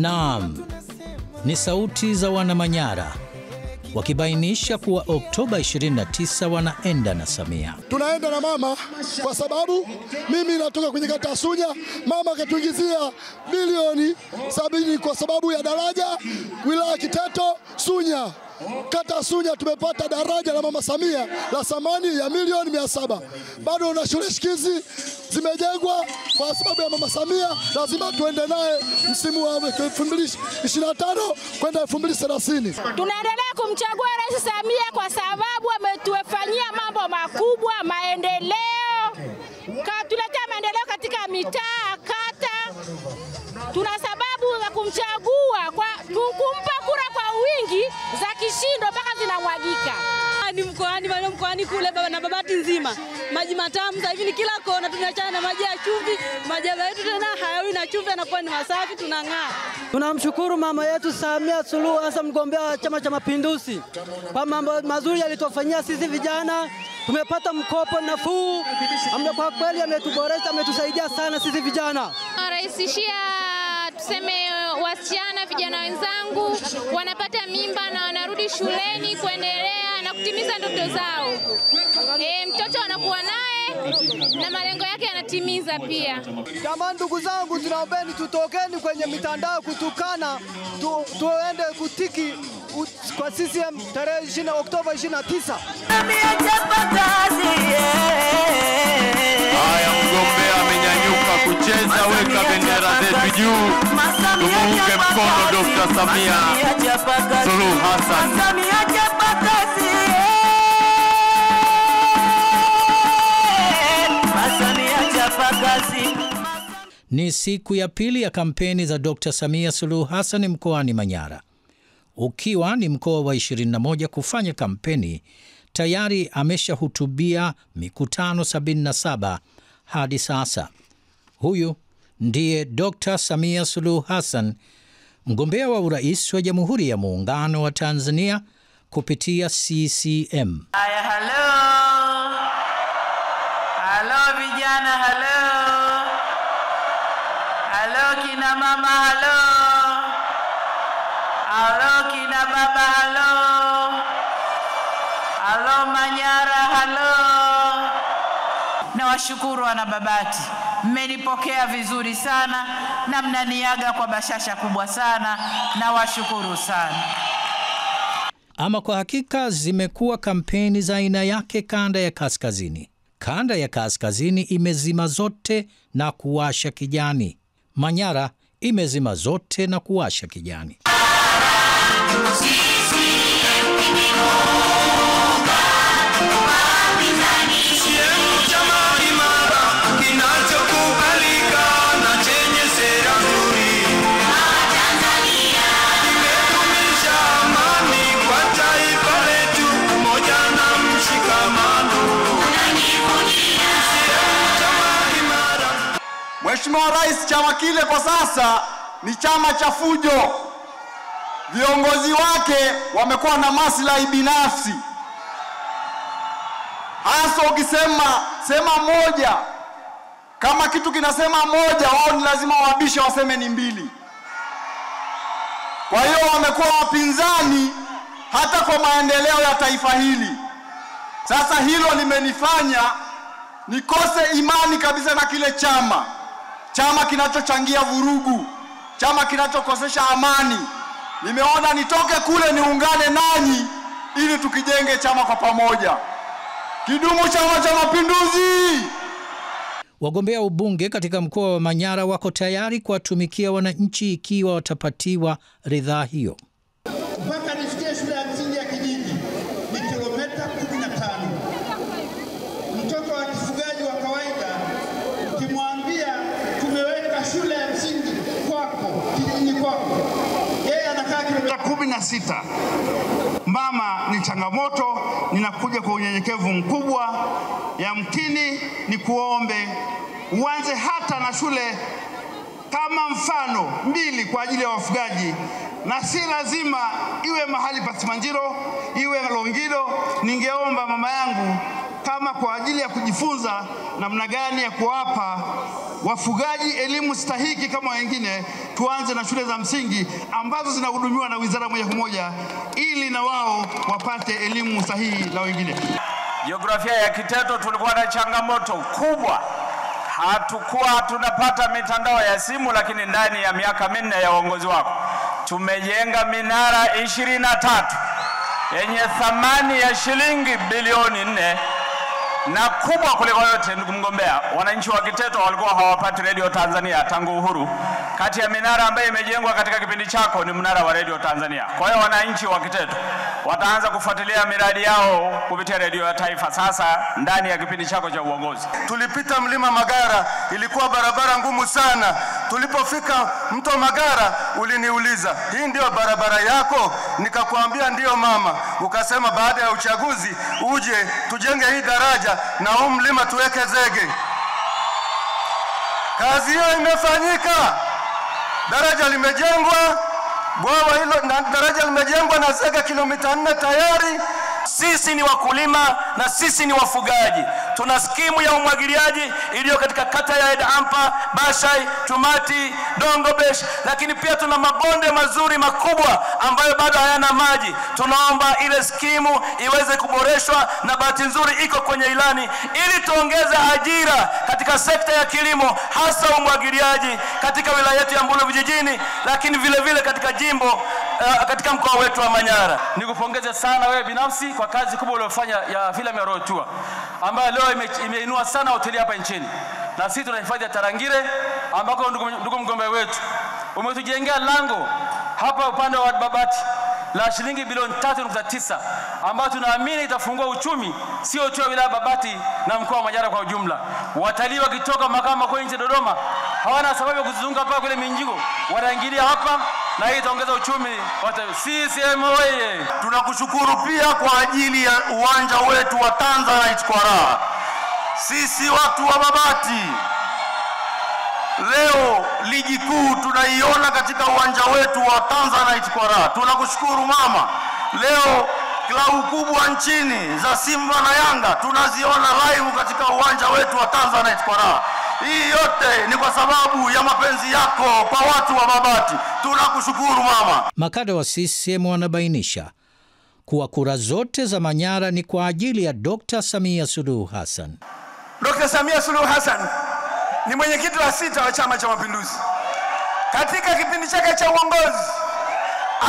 Naam, ni sauti za Wanamanyara wakibainisha kuwa Oktoba 29 wanaenda na Samia. Tunaenda na mama kwa sababu mimi natoka kwenye kata ya Sunya. Mama akatuingizia bilioni 70 kwa sababu ya daraja wilaya Kiteto Sunya. Kata Sunya tumepata daraja la Mama Samia la thamani ya milioni 700. Bado na shule shikizi zimejengwa kwa sababu ya Mama Samia, lazima tuende naye msimu wa 2025 kwenda 2030. Tunaendelea kumchagua Rais Samia kwa sababu ametufanyia mambo makubwa, maendeleo. Katuletea maendeleo katika mitaa, kata. Tuna sababu za kumchagua kwa kumpa kura kwa wingi za kishindo mpaka zinamwagika. Ni mkoani kule baba na Babati nzima. Maji matamu sasa hivi ni kila kona, tunachana na maji ya chumvi. Maji yetu tena hayawi na chumvi, yanakuwa ni masafi, tunang'aa. Tunamshukuru mama yetu Samia Suluhu Hassan, mgombea wa Chama cha Mapinduzi, kwa mambo mazuri alitofanyia sisi vijana. Tumepata mkopo nafuu. Kwa kweli ametuboresha, ametusaidia sana sisi vijana. Rahisishia tuseme wasichana vijana wenzangu wanapata mimba na wanarudi shuleni kuendelea na kutimiza ndoto zao. Mtoto anakuwa naye na malengo yake yanatimiza pia. Kama ndugu zangu, tunaombeni tutokeni kwenye mitandao kutukana, tuende kutiki kwa CCM tarehe Oktoba 29. Haya, mgombea amenyanyuka kucheza, weka bendera zetu juu. Tumuunge mkono Dr. Samia Suluhu Hassan. Ni siku ya pili ya kampeni za Dr. Samia Suluhu Hassan mkoani Manyara. Ukiwa ni mkoa wa 21 kufanya kampeni, tayari ameshahutubia mikutano 77 hadi sasa. Huyu ndiye Dr. Samia Suluhu Hassan, mgombea wa urais wa Jamhuri ya Muungano wa Tanzania kupitia CCM. Haya, halo vijana, halo kina mama, halo kina baba, halo Manyara, na washukuru wana Babati, mmenipokea vizuri sana na mnaniaga kwa bashasha kubwa sana, na washukuru sana. Ama kwa hakika zimekuwa kampeni za aina yake kanda ya kaskazini. Kanda ya kaskazini imezima zote na kuwasha kijani. Manyara imezima zote na kuwasha kijani. Mheshimiwa Rais, chama kile kwa sasa ni chama cha fujo. Viongozi wake wamekuwa na maslahi binafsi. Hasa ukisema moja, kama kitu kinasema moja, wao ni lazima wabishe waseme ni mbili. Kwa hiyo wamekuwa wapinzani hata kwa maendeleo ya taifa hili. Sasa hilo limenifanya nikose imani kabisa na kile chama kinachochangia vurugu, chama kinachokosesha amani. Nimeona nitoke kule niungane nanyi ili tukijenge chama kwa pamoja. Kidumu Chama cha Mapinduzi! Wagombea ubunge katika mkoa wa Manyara wako tayari kuwatumikia wananchi ikiwa watapatiwa ridhaa hiyo. Mpaka nifikie shule ya msingi ya kijiji ni kilomita 15. Mtoto wa kifugaji wa kawaida ukimwambia tumeweka shule ya msingi kwako, kijijini kwako, yeye anakaa kilomita 16. Mama, ni changamoto, ninakuja kwa unyenyekevu mkubwa. Yamkini ni kuombe uanze hata na shule kama mfano 2 kwa ajili ya wafugaji, na si lazima iwe mahali pa Simanjiro, iwe Longido. Ningeomba mama yangu, kama ama kwa ajili ya kujifunza namna gani ya kuwapa wafugaji elimu stahiki kama wengine. Tuanze na shule za msingi ambazo zinahudumiwa na wizara moja kwa moja ili na wao wapate elimu sahihi na wengine. Jiografia ya Kiteto tulikuwa na changamoto kubwa. Hatukuwa tunapata mitandao ya simu, lakini ndani ya miaka 4 ya uongozi wako tumejenga minara 23 yenye thamani ya shilingi bilioni 4, na kubwa kuliko yote, ndugu mgombea, wananchi wa Kiteto walikuwa hawapati Radio Tanzania tangu uhuru. Kati ya minara ambayo imejengwa katika kipindi chako ni mnara wa Radio Tanzania. Kwa hiyo wananchi wa Kiteto wataanza kufuatilia miradi yao kupitia Radio ya Taifa sasa ndani ya kipindi chako cha uongozi. Tulipita mlima Magara, ilikuwa barabara ngumu sana. Tulipofika mto Magara uliniuliza, hii ndio barabara yako? Nikakwambia ndio mama. Ukasema baada ya uchaguzi uje tujenge hii daraja na huu mlima tuweke zege. Kazi hiyo imefanyika. Daraja limejengwa, bwawa hilo na daraja limejengwa na zege kilomita 4 tayari. Sisi ni wakulima na sisi ni wafugaji. Tuna skimu ya umwagiliaji iliyo katika kata ya Edampa, Bashai, Tumati, Dongobesh, lakini pia tuna mabonde mazuri makubwa ambayo bado hayana maji. Tunaomba ile skimu iweze kuboreshwa, na bahati nzuri iko kwenye ilani, ili tuongeze ajira katika sekta ya kilimo, hasa umwagiliaji katika wilaya yetu ya Mbulu vijijini, lakini vile vile katika jimbo katika mkoa wetu wa Manyara. Nikupongeze sana wewe binafsi kwa kazi kubwa uliyofanya ya filamu ya Road Tour ambayo leo imeinua sana hoteli hapa nchini. Na sisi tunahifadhi ya Tarangire ambako ndugu mgombea wetu umetujengea lango hapa upande wa Babati la shilingi bilioni 3.9 ambayo tunaamini itafungua uchumi, sio tu wilaya Babati na mkoa wa Manyara kwa ujumla. Watalii wakitoka makao makuu nje Dodoma hawana sababu ya kuzunguka hapa kule Minjigo, wanaingilia hapa na hii itaongeza uchumi. CCM oye! Tunakushukuru pia kwa ajili ya uwanja wetu wa Tanzanite kwa raha. Sisi watu wa Babati leo ligi kuu tunaiona katika uwanja wetu wa Tanzanite kwa raha. Tunakushukuru mama. Leo klabu kubwa nchini za Simba na Yanga tunaziona live katika uwanja wetu wa Tanzanite kwa raha. Hii yote ni kwa sababu ya mapenzi yako kwa watu wa Babati. Tunakushukuru mama. Makada wa CCM wanabainisha kuwa kura zote za Manyara ni kwa ajili ya Dr. Samia Suluhu Hassan. Dr. Samia Suluhu Hassan ni mwenyekiti wa 6 wa Chama cha Mapinduzi. Katika kipindi chake cha uongozi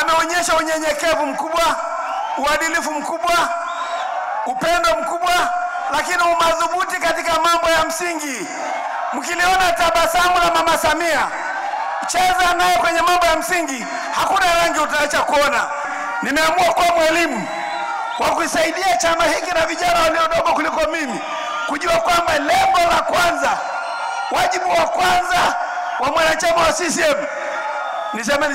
ameonyesha unyenyekevu mkubwa, uadilifu mkubwa, upendo mkubwa, lakini umadhubuti katika mambo ya msingi. Mkiliona tabasamu la Mama Samia, cheza naye kwenye mambo ya msingi, hakuna rangi utaacha kuona. Nimeamua kuwa mwalimu wa kusaidia chama hiki na vijana waliodogo kuliko mimi kujua kwamba lengo la kwanza, wajibu wa kwanza wa mwanachama wa CCM, niseme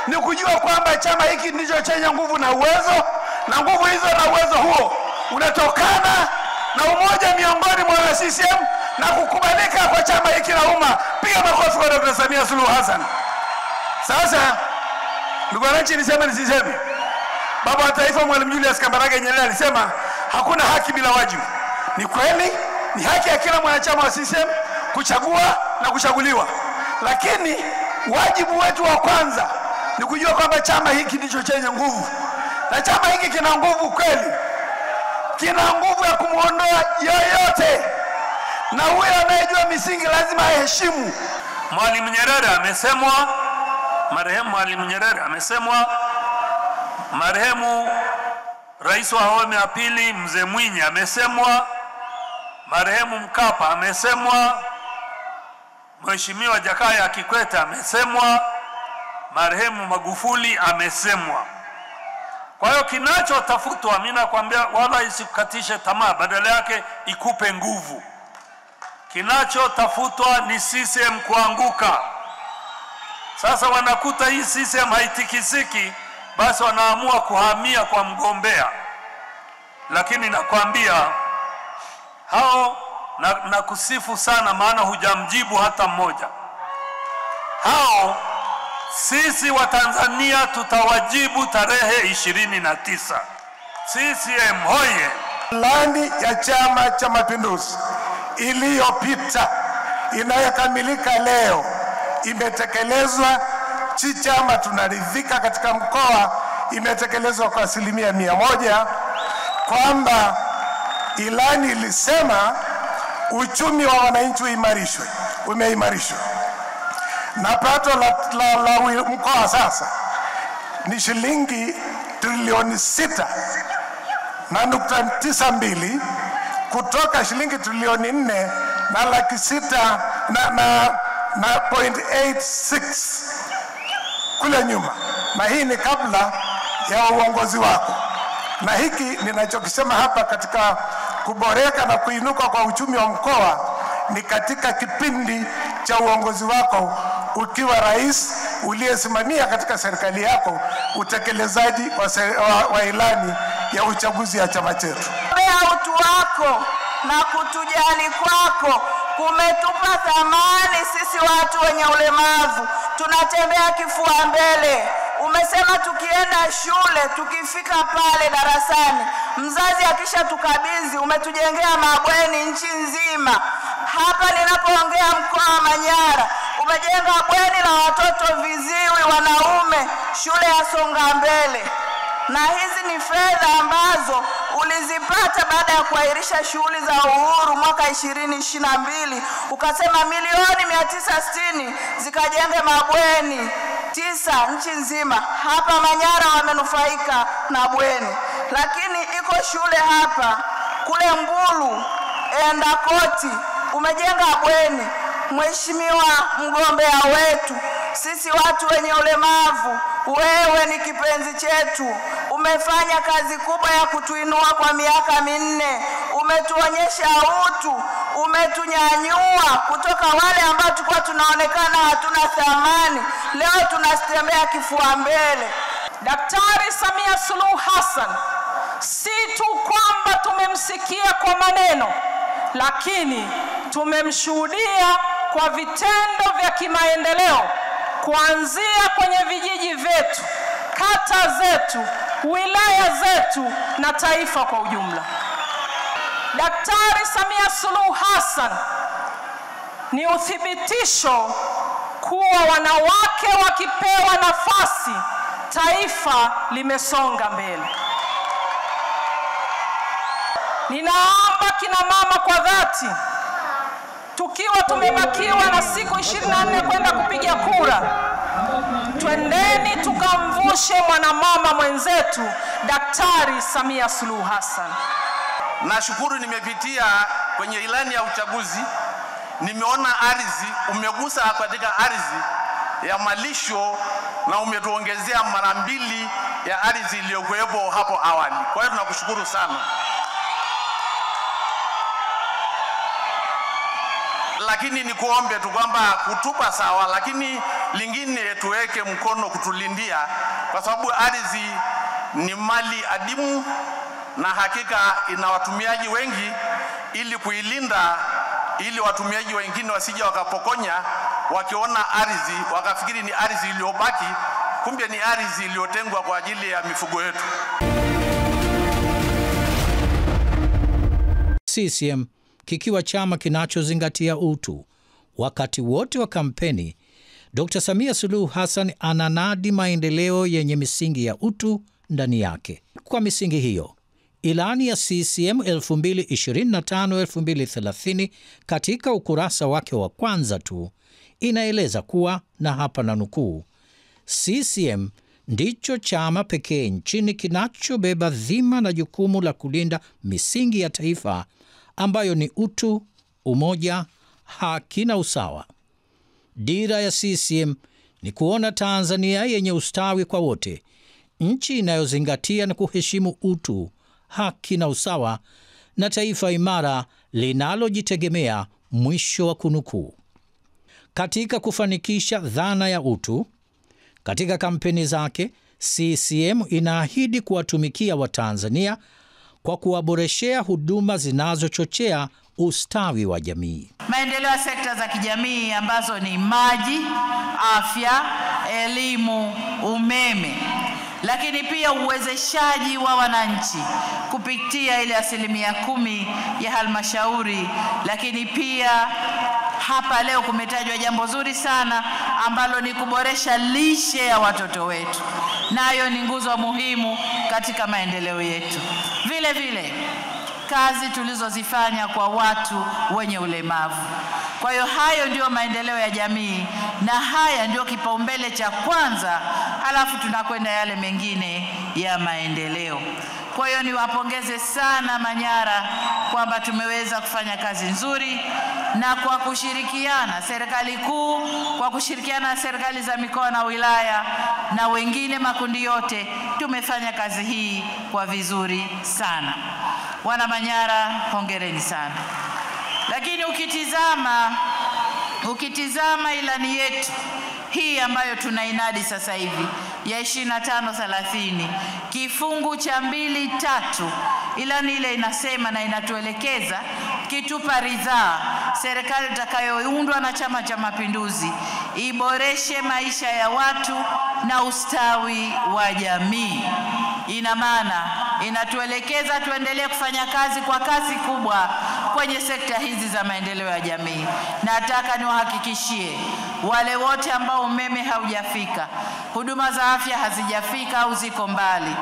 ni kujua kwamba chama hiki ndicho chenye nguvu na uwezo, na nguvu hizo na uwezo huo unatokana na umoja miongoni mwa CCM na kukubalika kwa chama hiki na umma. Piga makofi kwa Dr. Samia Suluhu Hassan. Sasa ndugu wananchi, niseme baba wa taifa Mwalimu Julius Kambarage Nyerere alisema hakuna haki bila wajibu. Ni kweli, ni haki ya kila mwanachama wa CCM kuchagua na kuchaguliwa, lakini wajibu wetu wa kwanza ni kujua kwamba chama hiki ndicho chenye nguvu, na chama hiki kina nguvu kweli, kina nguvu ya kumuondoa yoyote, na huyo anayejua misingi lazima aheshimu. Mwalimu Nyerere amesemwa, marehemu Mwalimu Nyerere amesemwa, marehemu Rais wa awamu ya pili Mzee Mwinyi amesemwa, marehemu Mkapa amesemwa, Mheshimiwa Jakaya Kikwete amesemwa, marehemu Magufuli amesemwa. Kwa hiyo kinachotafutwa, mimi nakwambia, wala isikukatishe tamaa, badala yake ikupe nguvu. Kinachotafutwa ni CCM kuanguka. Sasa wanakuta hii CCM haitikisiki, basi wanaamua kuhamia kwa mgombea. Lakini nakwambia hao, na kusifu sana, maana hujamjibu hata mmoja. Hao sisi wa Tanzania tutawajibu tarehe 29. CCM hoye! Ilani ya Chama cha Mapinduzi iliyopita inayokamilika leo imetekelezwa. Chama tunaridhika katika mkoa imetekelezwa kwa 100%, kwamba ilani ilisema uchumi wa wananchi umeimarishwe, na pato la mkoa sasa ni shilingi trilioni 6.92 kutoka shilingi trilioni 4.86 kule nyuma, na hii ni kabla ya uongozi wako. Na hiki ninachokisema hapa katika kuboreka na kuinuka kwa uchumi wa mkoa ni katika kipindi cha uongozi wako ukiwa rais uliyesimamia katika serikali yako utekelezaji wa ilani ya uchaguzi ya chama chetu. Utu wako na kutujali kwako kumetupa thamani sisi watu wenye ulemavu, tunatembea kifua mbele. Umesema tukienda shule, tukifika pale darasani, mzazi akisha tukabidhi, umetujengea mabweni nchi nzima. Hapa ninapoongea mkoa wa Manyara, umejenga bweni la watoto viziwi wanaume, shule ya Songa Mbele. Na hizi ni fedha ambazo ulizipata baada ya kuahirisha shughuli za uhuru mwaka 2022, ukasema milioni 960 zikajenge mabweni 9 nchi nzima. Hapa Manyara wamenufaika na bweni, lakini iko shule hapa kule Mbulu Endakoti umejenga bweni. Mheshimiwa mgombea wetu, sisi watu wenye ulemavu, wewe ni kipenzi chetu. Umefanya kazi kubwa ya kutuinua kwa miaka 4. Umetuonyesha utu, umetunyanyua kutoka wale ambao tulikuwa tunaonekana hatuna thamani. Leo tunatembea kifua mbele. Daktari Samia Suluhu Hassan si tu kwamba tumemsikia kwa maneno, lakini tumemshuhudia kwa vitendo vya kimaendeleo, kuanzia kwenye vijiji vyetu, kata zetu, wilaya zetu na taifa kwa ujumla. Daktari Samia Suluhu Hassan ni uthibitisho kuwa wanawake wakipewa nafasi, taifa limesonga mbele. Ninaomba kina mama kwa dhati, tukiwa tumebakiwa na siku 24 kwenda kupiga kura, twendeni tukamvushe mwanamama mwenzetu Daktari Samia Suluhu Hassan. Nashukuru nimepitia kwenye ilani ya uchaguzi, nimeona ardhi, umegusa katika ardhi ya malisho na umetuongezea mara 2 ya ardhi iliyokuwepo hapo awali. Kwa hiyo tunakushukuru sana. Lakini ni kuombe tu kwamba kutupa sawa, lakini lingine tuweke mkono kutulindia, kwa sababu ardhi ni mali adimu na hakika ina watumiaji wengi. Ili kuilinda, ili watumiaji wengine wasije wakapokonya, wakiona ardhi wakafikiri ni ardhi iliyobaki, kumbe ni ardhi iliyotengwa kwa ajili ya mifugo yetu. CCM kikiwa chama kinachozingatia utu. Wakati wote wa kampeni, Dr. Samia Suluhu Hassan ananadi maendeleo yenye misingi ya utu ndani yake. Kwa misingi hiyo, ilani ya CCM 2025-2030 katika ukurasa wake wa kwanza tu inaeleza kuwa, na hapa na nukuu, CCM ndicho chama pekee nchini kinachobeba dhima na jukumu la kulinda misingi ya taifa ambayo ni utu, umoja, haki na usawa. Dira ya CCM ni kuona Tanzania yenye ustawi kwa wote, nchi inayozingatia na kuheshimu utu, haki na usawa, na taifa imara linalojitegemea. Mwisho wa kunukuu. Katika kufanikisha dhana ya utu, katika kampeni zake, CCM inaahidi kuwatumikia Watanzania kwa kuwaboreshea huduma zinazochochea ustawi wa jamii. Maendeleo ya sekta za kijamii ambazo ni maji, afya, elimu, umeme. lakini pia uwezeshaji wa wananchi kupitia ile 10% ya halmashauri, lakini pia hapa leo kumetajwa jambo zuri sana ambalo ni kuboresha lishe ya watoto wetu, nayo ni nguzo muhimu katika maendeleo yetu. Vile vile kazi tulizozifanya kwa watu wenye ulemavu. Kwa hiyo hayo ndio maendeleo ya jamii na haya ndio kipaumbele cha kwanza, halafu tunakwenda yale mengine ya maendeleo. Kwa hiyo niwapongeze sana Manyara kwamba tumeweza kufanya kazi nzuri, na kwa kushirikiana serikali kuu, kwa kushirikiana na serikali za mikoa na wilaya na wengine makundi yote, tumefanya kazi hii kwa vizuri sana. Wana Manyara, hongereni sana. Lakini ukitizama ilani yetu hii ambayo tunainadi sasa hivi ya 25-30 kifungu cha 2.3, ilani ile inasema na inatuelekeza kitupa ridhaa, serikali itakayoundwa na Chama cha Mapinduzi iboreshe maisha ya watu na ustawi wa jamii. Ina maana inatuelekeza tuendelee kufanya kazi kwa kasi kubwa kwenye sekta hizi za maendeleo ya jamii. Nataka niwahakikishie wale wote ambao umeme haujafika, huduma za afya hazijafika au ziko mbali,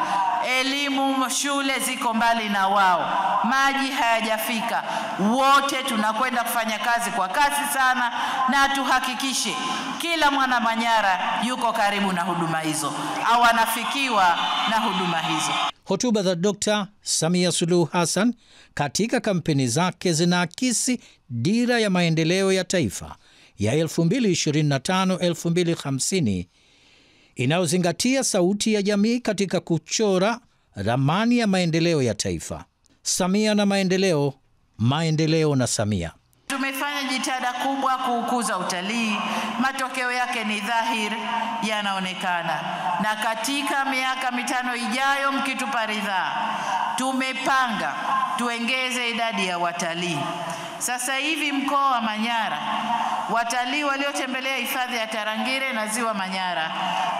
elimu shule ziko mbali na wao, maji hayajafika, wote tunakwenda kufanya kazi kwa kasi sana, na tuhakikishe kila mwana Manyara yuko karibu na huduma hizo au anafikiwa na huduma hizo. Hotuba za Dr. Samia Suluhu Hassan katika kampeni zake zinaakisi dira ya maendeleo ya taifa ya 2025-2050 inayozingatia sauti ya jamii katika kuchora ramani ya maendeleo ya taifa. Samia na maendeleo, maendeleo na Samia. Tumefanya jitihada kubwa kuukuza utalii, matokeo yake ni dhahiri, yanaonekana. Na katika miaka 5 ijayo, mkitupa ridhaa, tumepanga tuongeze idadi ya watalii. Sasa hivi mkoa wa Manyara, watalii waliotembelea hifadhi ya Tarangire na Ziwa Manyara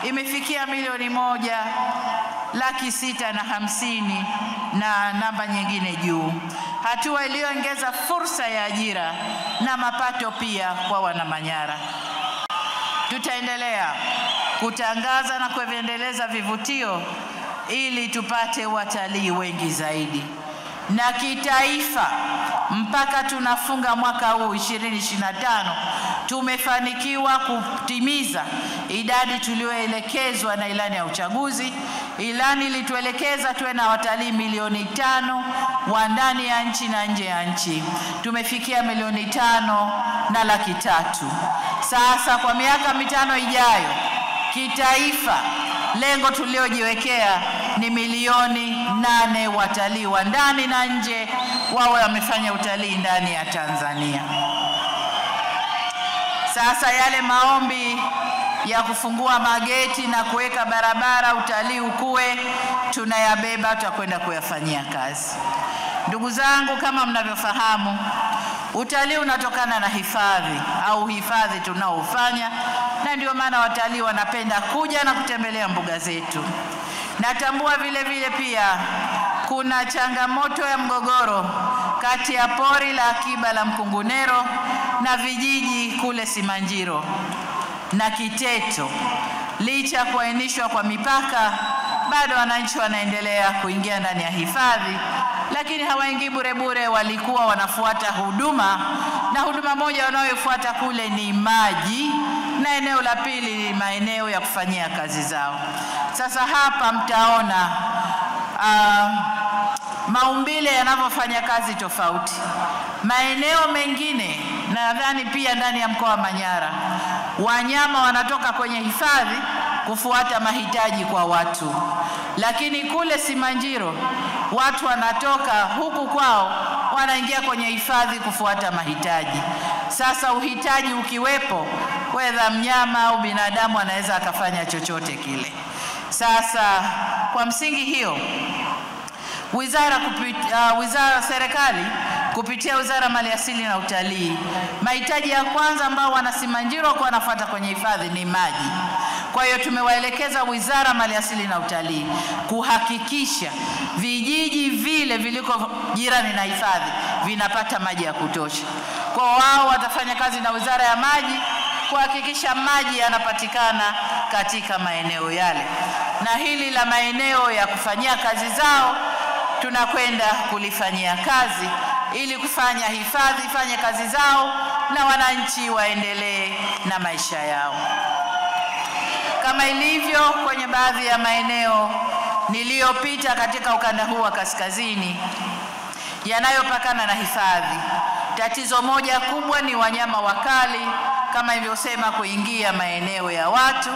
imefikia 1,650,000 na namba nyingine juu, hatua iliyoongeza fursa ya ajira na mapato pia kwa wana Manyara. Tutaendelea kutangaza na kuendeleza vivutio ili tupate watalii wengi zaidi. Na kitaifa, mpaka tunafunga mwaka huu 2025 tumefanikiwa kutimiza idadi tulioelekezwa na ilani ya uchaguzi. Ilani ilituelekeza tuwe na watalii 500,000 wa ndani ya nchi na nje ya nchi. Tumefikia 5,500,000. Sasa kwa miaka 5 ijayo, kitaifa, lengo tuliojiwekea ni 8,000,000 watalii wa ndani na nje wawe wamefanya utalii ndani ya Tanzania. Sasa yale maombi ya kufungua mageti na kuweka barabara utalii ukue, tunayabeba, tutakwenda kuyafanyia kazi. Ndugu zangu, kama mnavyofahamu, utalii unatokana na hifadhi au hifadhi tunaofanya, na ndio maana watalii wanapenda kuja na kutembelea mbuga zetu. Natambua vile vile pia kuna changamoto ya mgogoro kati ya pori la akiba la Mkungunero na vijiji kule Simanjiro na Kiteto. Licha ya kuainishwa kwa mipaka, bado wananchi wanaendelea kuingia ndani ya hifadhi, lakini hawaingii bure bure, walikuwa wanafuata huduma, na huduma moja wanayofuata kule ni maji, na eneo la pili ni maeneo ya kufanyia kazi zao. Sasa hapa mtaona maumbile yanavyofanya kazi tofauti. Maeneo mengine, nadhani pia ndani ya mkoa wa Manyara, wanyama wanatoka kwenye hifadhi kufuata mahitaji kwa watu, lakini kule Simanjiro watu wanatoka huku kwao wanaingia kwenye hifadhi kufuata mahitaji. Sasa uhitaji ukiwepo, whether mnyama au binadamu anaweza akafanya chochote kile. Sasa kwa msingi hiyo, serikali kupitia Wizara ya Maliasili na Utalii, mahitaji ya kwanza ambao wana Simanjiro kwa wanafuata kwenye hifadhi ni maji. Kwa hiyo tumewaelekeza Wizara Maliasili na Utalii kuhakikisha vijiji vile viliko jirani na hifadhi vinapata maji ya kutosha. Kwa wao watafanya kazi na Wizara ya Maji kuhakikisha maji yanapatikana katika maeneo yale. Na hili la maeneo ya kufanyia kazi zao tunakwenda kulifanyia kazi ili kufanya hifadhi ifanye kazi zao na wananchi waendelee na maisha yao. Kama ilivyo kwenye baadhi ya maeneo niliyopita katika ukanda huu wa kaskazini yanayopakana na hifadhi, tatizo moja kubwa ni wanyama wakali kama ilivyosema kuingia maeneo ya watu.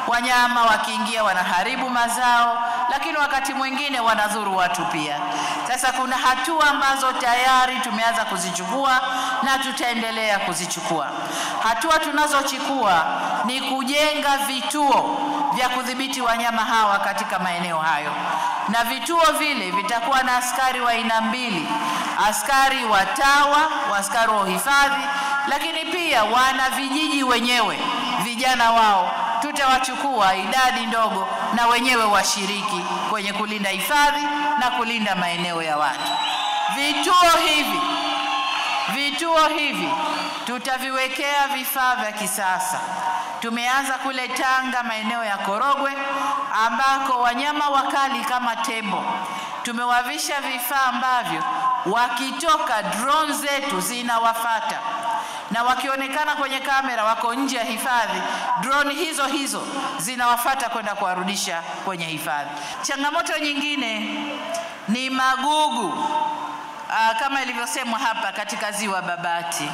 Wanyama wakiingia wanaharibu mazao, lakini wakati mwingine wanadhuru watu pia. Sasa kuna hatua ambazo tayari tumeanza kuzichukua na tutaendelea kuzichukua. Hatua tunazochukua ni kujenga vituo vya kudhibiti wanyama hawa katika maeneo hayo, na vituo vile vitakuwa na askari wa aina mbili: askari wa TAWA, askari wa uhifadhi, lakini pia wana vijiji wenyewe, vijana wao tutawachukua idadi ndogo na wenyewe washiriki kwenye kulinda hifadhi na kulinda maeneo ya watu. Vituo hivi tutaviwekea vifaa vya kisasa. Tumeanza kule Tanga maeneo ya Korogwe ambako wanyama wakali kama tembo tumewavisha vifaa ambavyo wakitoka drone zetu zinawafata, na wakionekana kwenye kamera wako nje ya hifadhi, drone hizo zinawafata kwenda kuwarudisha kwenye hifadhi. Changamoto nyingine ni magugu kama ilivyosemwa hapa katika Ziwa Babati.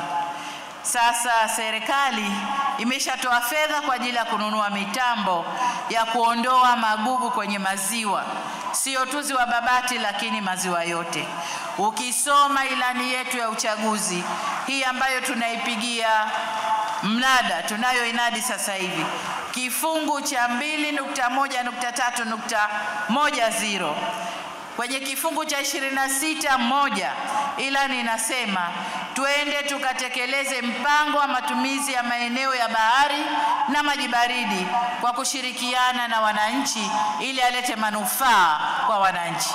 Sasa serikali imeshatoa fedha kwa ajili ya kununua mitambo ya kuondoa magugu kwenye maziwa, sio tu Ziwa Babati lakini maziwa yote. Ukisoma ilani yetu ya uchaguzi hii ambayo tunaipigia mnada, tunayo inadi sasa hivi, kifungu cha 2.1.3.10 kwenye kifungu cha 26(1) ilani inasema twende tukatekeleze mpango wa matumizi ya maeneo ya bahari na maji baridi kwa kushirikiana na wananchi ili alete manufaa kwa wananchi.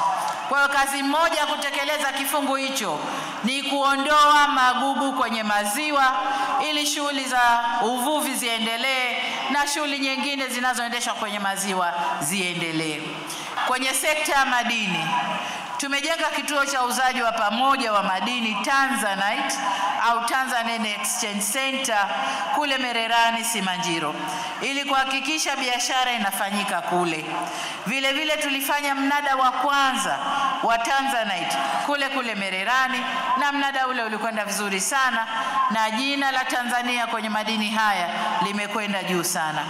Kwa hiyo kazi moja kutekeleza kifungu hicho ni kuondoa magugu kwenye maziwa ili shughuli za uvuvi ziendelee na shughuli nyingine zinazoendeshwa kwenye maziwa ziendelee. Kwenye sekta ya madini tumejenga kituo cha uzaji wa pamoja wa madini Tanzanite au Tanzanian Exchange Center kule Mererani Simanjiro ili kuhakikisha biashara inafanyika kule. Vile vile tulifanya mnada wa kwanza wa Tanzanite kule Mererani, na mnada ule ulikwenda vizuri sana na jina la Tanzania kwenye madini haya limekwenda juu sana.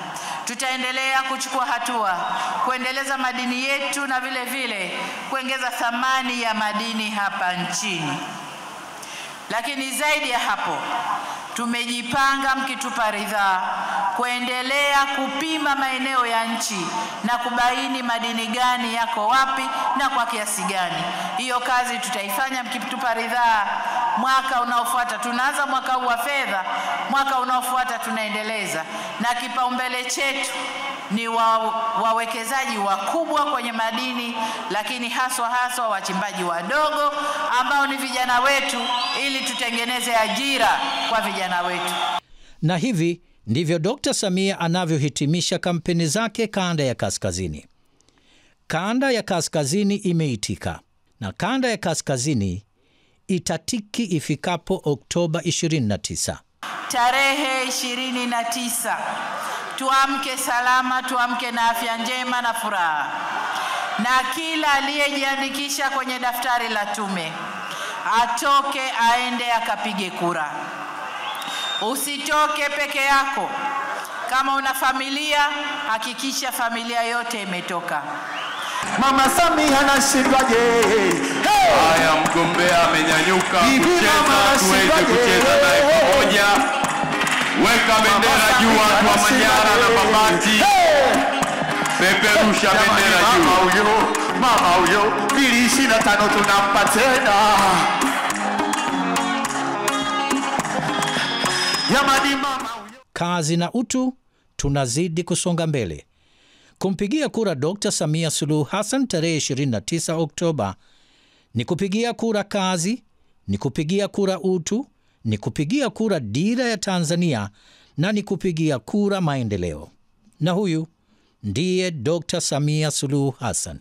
Tutaendelea kuchukua hatua kuendeleza madini yetu na vile vile kuongeza thamani ya madini hapa nchini. Lakini zaidi ya hapo, tumejipanga mkitupa ridhaa kuendelea kupima maeneo ya nchi na kubaini madini gani yako wapi na kwa kiasi gani. Hiyo kazi tutaifanya mkitupa ridhaa. Mwaka unaofuata tunaanza mwaka huu wa fedha, mwaka unaofuata tunaendeleza, na kipaumbele chetu ni wawekezaji wakubwa kwenye madini, lakini haswa wachimbaji wadogo ambao ni vijana wetu, ili tutengeneze ajira kwa vijana wetu. Na hivi ndivyo Dr. Samia anavyohitimisha kampeni zake kanda ya kaskazini. Kanda ya kaskazini imeitika, na kanda ya kaskazini itatiki ifikapo Oktoba 29. Tarehe 29 tuamke salama, tuamke na afya njema na furaha. Na kila aliyejiandikisha kwenye daftari la tume atoke aende akapige kura. Usitoke peke yako. Kama una familia, hakikisha familia yote imetoka. Mama Samia anashindwaje? Haya, mgombea amenyanyuka kucheza, tuweze kucheza naye pamoja. Weka bendera juu watu wa Manyara na Babati. Peperusha bendera juu. Mama huyo 25 tunampa tena. Kazi na utu, tunazidi kusonga mbele. Kumpigia kura Dr. Samia Suluhu Hassan tarehe 29 Oktoba ni kupigia kura kazi, ni kupigia kura utu, ni kupigia kura dira ya Tanzania na ni kupigia kura maendeleo. Na huyu ndiye Dr. Samia Suluhu Hassan.